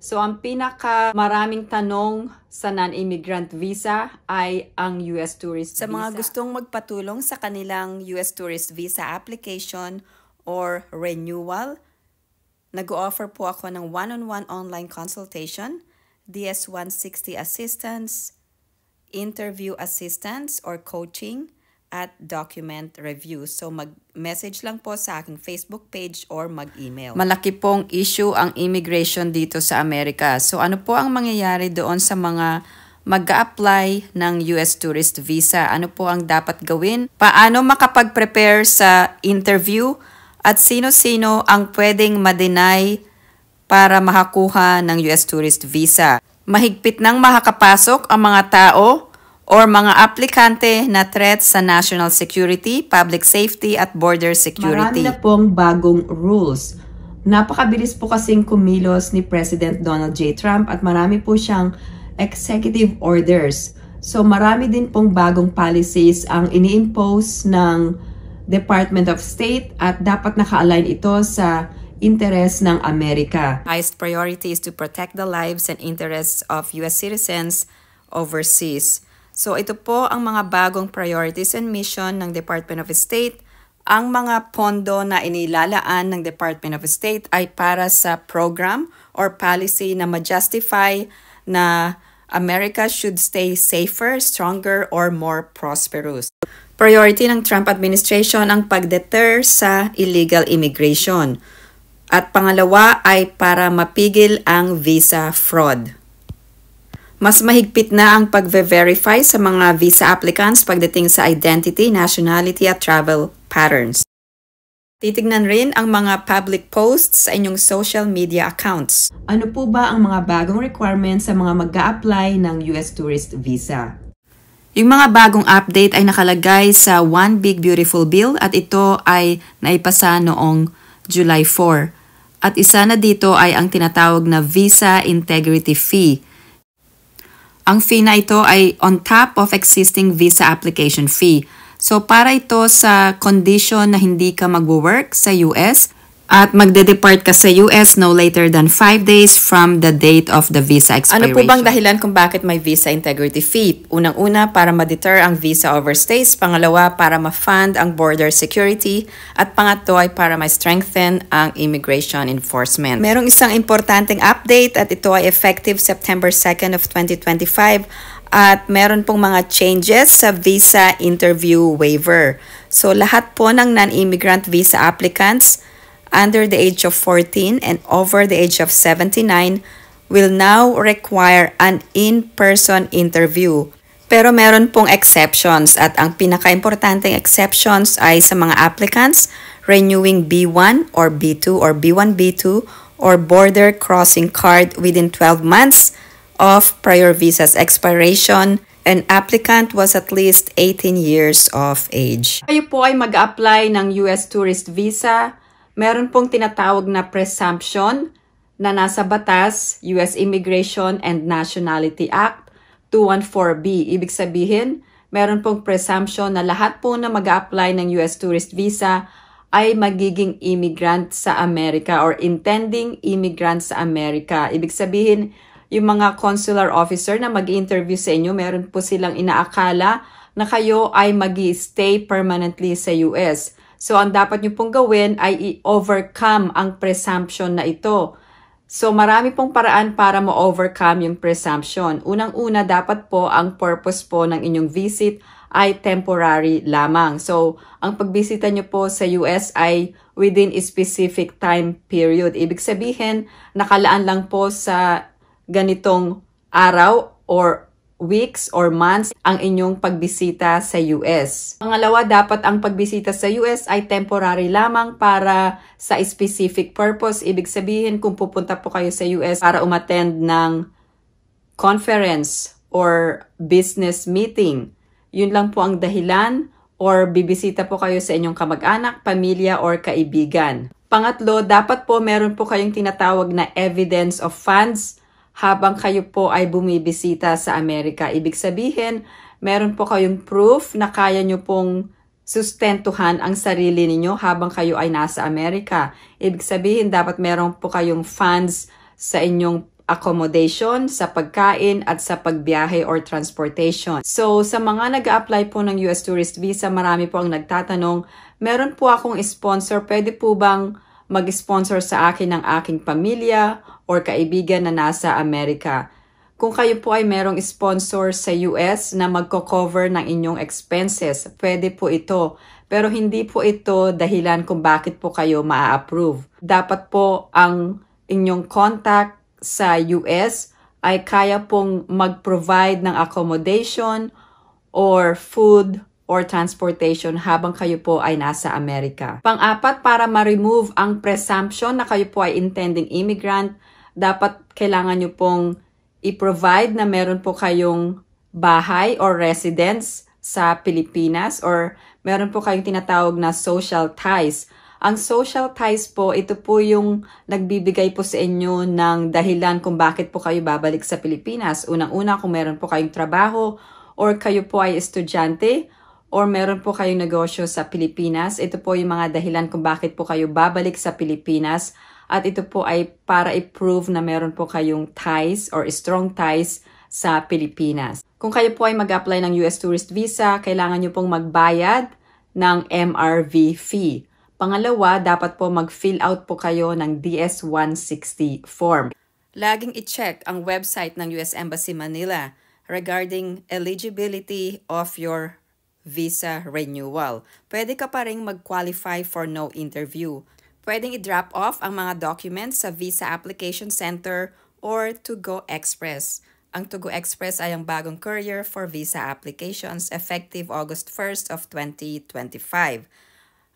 So ang pinaka-maraming tanong sa non-immigrant visa ay ang US tourist visa. Sa mga gustong magpatulong sa kanilang US tourist visa application or renewal, nag-o-offer po ako ng one-on-one online consultation, DS-160 assistance, interview assistance or coaching, at document review. So mag-message lang po sa aking Facebook page or mag-email. Malaki pong issue ang immigration dito sa Amerika. So ano po ang mangyayari doon sa mga mag-a-apply ng US tourist visa? Ano po ang dapat gawin? Paano makapag-prepare sa interview? At sino-sino ang pwedeng ma-deny para makakuha ng US tourist visa? Mahigpit nang makakapasok ang mga tao or mga aplikante na threat sa national security, public safety at border security. Marami na pong bagong rules. Napakabilis po kasing kumilos ni President Donald J. Trump at marami po siyang executive orders. So marami din pong bagong policies ang ini-impose ng Department of State at dapat naka-align ito sa interes ng Amerika. Highest priority is to protect the lives and interests of US citizens overseas. So ito po ang mga bagong priorities and mission ng Department of State. Ang mga pondo na inilalaan ng Department of State ay para sa program or policy na ma-justify na America should stay safer, stronger, or more prosperous. Priority ng Trump administration ang pag-deter sa illegal immigration. At pangalawa ay para mapigil ang visa fraud. Mas mahigpit na ang pag-verify sa mga visa applicants pagdating sa identity, nationality at travel patterns. Titignan rin ang mga public posts sa inyong social media accounts. Ano po ba ang mga bagong requirements sa mga mag-a-apply ng US tourist visa? Yung mga bagong update ay nakalagay sa One Big Beautiful Bill at ito ay naipasa noong July 4. At isa na dito ay ang tinatawag na Visa Integrity Fee. Ang fee na ito ay on top of existing visa application fee. So para ito sa condition na hindi ka mag-work sa US at magde-depart ka sa US no later than 5 days from the date of the visa expiration. Ano po bang dahilan kung bakit may visa integrity fee? Unang-una, para ma-deter ang visa overstays. Pangalawa, para ma-fund ang border security. At pangatlo ay para ma-strengthen ang immigration enforcement. Merong isang importanteng update at ito ay effective September 2nd of 2025. At meron pong mga changes sa visa interview waiver. So lahat po ng non-immigrant visa applicants under the age of 14 and over the age of 79 will now require an in-person interview. Pero meron pong exceptions at ang pinaka-importanteng exceptions ay sa mga applicants renewing B1 or B2 or B1, B2 or border crossing card within 12 months of prior visa's expiration and applicant was at least 18 years of age. Kayo po ay mag-apply ng US tourist visa. Meron pong tinatawag na presumption na nasa batas, US Immigration and Nationality Act 214B. Ibig sabihin, meron pong presumption na lahat po na mag-a-apply ng US tourist visa ay magiging immigrant sa Amerika or intending immigrant sa Amerika. Ibig sabihin, yung mga consular officer na mag-interview sa inyo, meron po silang inaakala na kayo ay mag-stay permanently sa US. So, ang dapat nyo pong gawin ay i-overcome ang presumption na ito. So, marami pong paraan para ma-overcome yung presumption. Unang-una, dapat po ang purpose po ng inyong visit ay temporary lamang. So, ang pagbisita nyo po sa US ay within a specific time period. Ibig sabihin, nakalaan lang po sa ganitong araw or weeks or months ang inyong pagbisita sa US. Pangalawa, dapat ang pagbisita sa US ay temporary lamang para sa specific purpose. Ibig sabihin, kung pupunta po kayo sa US para umattend ng conference or business meeting, yun lang po ang dahilan or bibisita po kayo sa inyong kamag-anak, pamilya, or kaibigan. Pangatlo, dapat po meron po kayong tinatawag na evidence of funds habang kayo po ay bumibisita sa Amerika. Ibig sabihin, meron po kayong proof na kaya nyo pong sustentuhan ang sarili ninyo habang kayo ay nasa Amerika. Ibig sabihin, dapat meron po kayong funds sa inyong accommodation, sa pagkain, at sa pagbiyahe or transportation. So, sa mga nag-a-apply po ng US Tourist Visa, marami po ang nagtatanong, meron po akong sponsor, pwede po bang mag-sponsor sa akin ng aking pamilya or kaibigan na nasa Amerika? Kung kayo po ay merong sponsor sa US na magko-cover ng inyong expenses, pwede po ito. Pero hindi po ito dahilan kung bakit po kayo ma-approve. Dapat po ang inyong contact sa US ay kaya pong mag-provide ng accommodation or food or transportation habang kayo po ay nasa Amerika. Pang-apat, para ma-remove ang presumption na kayo po ay intending immigrant, dapat kailangan nyo pong i-provide na meron po kayong bahay or residence sa Pilipinas or meron po kayong tinatawag na social ties. Ang social ties po, ito po yung nagbibigay po sa inyo ng dahilan kung bakit po kayo babalik sa Pilipinas. Unang-una, kung meron po kayong trabaho or kayo po ay estudyante or meron po kayong negosyo sa Pilipinas. Ito po yung mga dahilan kung bakit po kayo babalik sa Pilipinas. At ito po ay para i-prove na meron po kayong ties or strong ties sa Pilipinas. Kung kayo po ay mag-apply ng US Tourist Visa, kailangan nyo pong magbayad ng MRV fee. Pangalawa, dapat po mag-fill out po kayo ng DS-160 form. Laging i-check ang website ng US Embassy Manila regarding eligibility of your visa renewal. Pwede ka pa rin mag-qualify for no interview. Pwedeng i-drop off ang mga documents sa Visa Application Center or To Go Express. Ang To Go Express ay ang bagong courier for visa applications effective August 1st of 2025.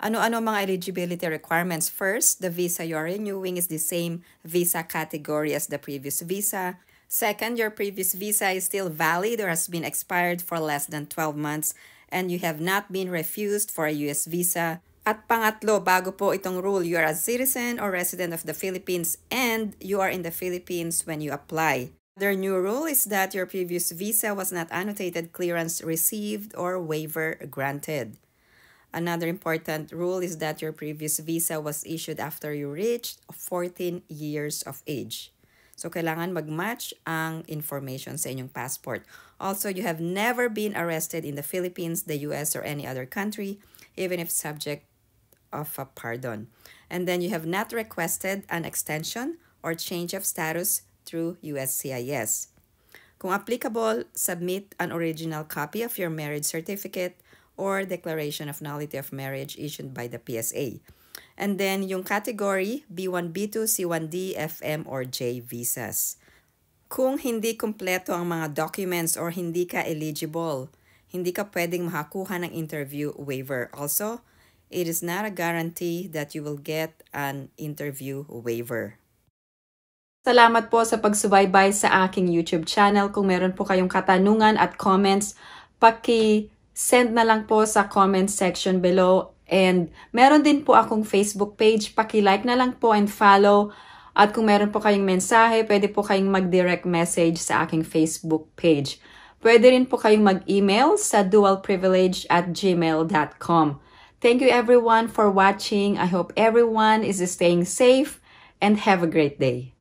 Ano-ano mga eligibility requirements? First, the visa you are renewing is the same visa category as the previous visa. Second, your previous visa is still valid or has been expired for less than 12 months and you have not been refused for a US visa. At pangatlo, bago po itong rule, you are a citizen or resident of the Philippines and you are in the Philippines when you apply. Their new rule is that your previous visa was not annotated clearance received or waiver granted. Another important rule is that your previous visa was issued after you reached 14 years of age. So, kailangan mag-match ang information sa inyong passport. Also, you have never been arrested in the Philippines, the US, or any other country, even if subject of a pardon. And then you have not requested an extension or change of status through USCIS. Kung applicable, submit an original copy of your marriage certificate or declaration of nullity of marriage issued by the PSA. And then yung category, B1, B2, C1D, FM, or J visas. Kung hindi kumpleto ang mga documents or hindi ka eligible, hindi ka pwedeng makakuha ng interview waiver. Also, it is not a guarantee that you will get an interview waiver. Salamat po sa pagsubaybay sa aking YouTube channel. Kung meron po kayong katanungan at comments, send na lang po sa comment section below. And meron din po akong Facebook page. Paki-like na lang po and follow. At kung meron po kayong mensahe, pwede po kayong mag-direct message sa aking Facebook page. Pwede rin po kayong mag-email sa dualprivilege@gmail.com. Thank you everyone for watching. I hope everyone is staying safe and have a great day.